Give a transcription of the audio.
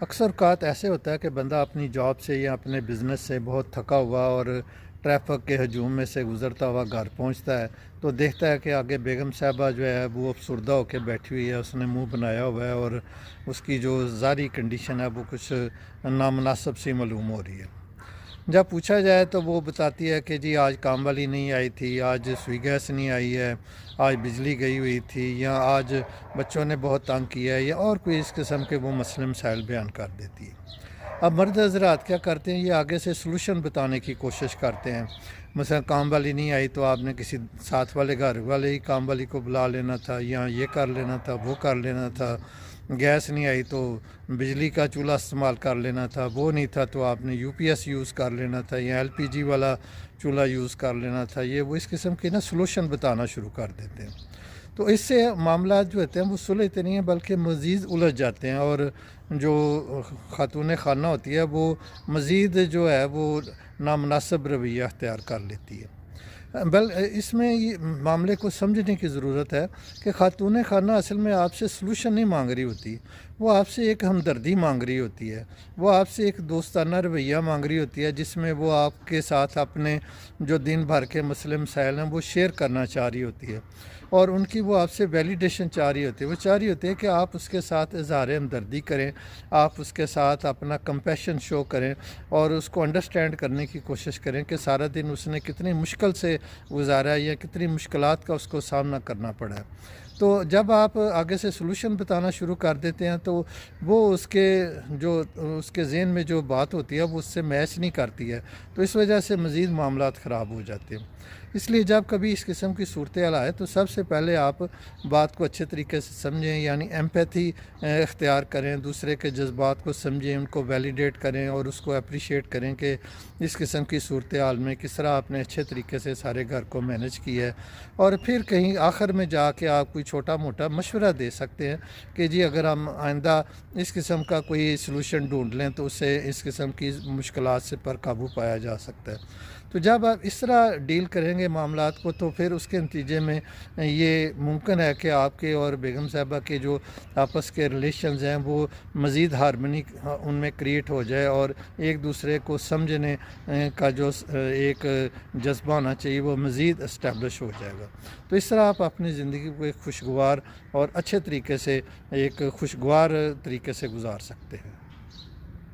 اکثر اوقات ایسے ہوتا ہے کہ بندہ اپنی جاب سے یا اپنے بزنس سے بہت تھکا ہوا اور ٹریفک کے ہجوم میں سے گزرتا ہوا گھر پہنچتا ہے تو دیکھتا ہے کہ آگے بیگم صاحبہ جو ہے وہ افسردہ ہو کے بیٹھی ہوئی ہے، اس نے منہ بنایا ہوا ہے اور اس کی جو ظاہری کنڈیشن ہے وہ کچھ نامناسب سی معلوم ہو رہی ہے۔ جب پوچھا جائے تو وہ بتاتی ہے کہ جی آج کام والی نہیں آئی تھی، آج سوئی گیس نہیں آئی ہے، آج بجلی گئی ہوئی تھی، یا آج بچوں نے بہت تنگ کیا ہے، یا اور کوئی اس قسم کے وہ مسئلے مسائل بیان کر دیتی ہے۔ اب مرد حضرات کیا کرتے ہیں، یہ آگے سے سلوشن بتانے کی کوشش کرتے ہیں۔ مثلا کام والی نہیں آئی تو آپ نے کسی ساتھ والے گھر والے ہی کام والی کو بلا لینا تھا، یا یہ کر لینا تھا، وہ کر لینا تھا۔ گیس نہیں آئی تو بجلی کا چولہا استعمال کر لینا تھا، وہ نہیں تھا تو آپ نے یو پی ایس یوز کر لینا تھا، یا ایل پی جی والا چولہا یوز کر لینا تھا۔ یہ وہ اس قسم کی سلوشن بتانا شروع کر دیتے ہیں۔ تو اس سے معاملات جو ہوتے ہیں وہ سلجھتے نہیں ہیں بلکہ مزید الجھ جاتے ہیں، اور جو خاتون خانہ ہوتی ہے وہ مزید جو ہے وہ نامناسب رویہ اختیار کر لیتی ہے۔ اس میں یہ معاملے کو سمجھنے کی ضرورت ہے کہ خاتون خانہ اصل میں آپ سے سلوشن نہیں مانگ رہی ہوتی، وہ آپ سے ایک ہمدردی مانگ رہی ہوتی ہے، وہ آپ سے ایک دوستانہ رویہ مانگ رہی ہوتی ہے، جس میں وہ آپ کے ساتھ اپنے جو دن بھر کے مسئلے مسائل ہیں وہ شیئر کرنا چاہ رہی ہوتی ہے، اور ان کی وہ آپ سے ویلیڈیشن چاہ رہی ہوتی ہے۔ وہ چاہ رہی ہوتی ہے کہ آپ اس کے ساتھ اظہار ہمدردی کریں، آپ اس کے ساتھ اپنا کمپیشن شو کریں، اور اس کو انڈرسٹینڈ کرنے کی کوشش کریں کہ سارا دن اس نے کتنی مشکل سے گزارا ہے یا کتنی مشکلات کا اس کو سامنا کرنا پڑا ہے۔ تو جب آپ آگے سے سلوشن بتانا شروع کر دیتے ہیں تو وہ اس کے ذہن میں جو بات ہوتی ہے وہ اس سے میچ نہیں کرتی ہے، تو اس وجہ سے مزید معاملات خراب ہو جاتے ہیں۔ اس لیے جب کبھی اس قسم کی صورتحال آئے تو سب سے پہلے آپ بات کو اچھے طریقے سے سمجھیں، یعنی ایمپیتھی اختیار کریں، دوسرے کے جذبات کو سمجھیں، ان کو ویلیڈیٹ کریں اور اس کو اپریشیٹ کریں کہ اس قسم کی صورتحال میں کس طرح آپ نے اچھے طریقے سے سارے گھر کو مینج کیا ہے، اور پھر کہیں آخر میں جا کے آپ کوئی چھوٹا موٹا مشورہ دے سکتے ہیں کہ جی اگر ہم آئندہ اس قسم کا کوئی سلوشن ڈھونڈ لیں تو اس سے اس قسم کی مشکلات سے پر قابو پایا جا سکتا ہے۔ تو جب آپ اس طرح ڈیل کریں گے معاملات کو تو پھر اس کے نتیجے میں یہ ممکن ہے کہ آپ کے اور بیگم صاحبہ کے جو آپس کے ریلیشنز ہیں وہ مزید ہارمنی ان میں کریٹ ہو جائے، اور ایک دوسرے کو سمجھنے کا جو ایک جذبہ ہونا چاہیے وہ مزید اسٹیبلش ہو جائے گا۔ تو اس طرح آپ اپنی زندگی کو ایک خوشگوار اور اچھے طریقے سے، ایک خوشگوار طریقے سے گزار سکتے ہیں۔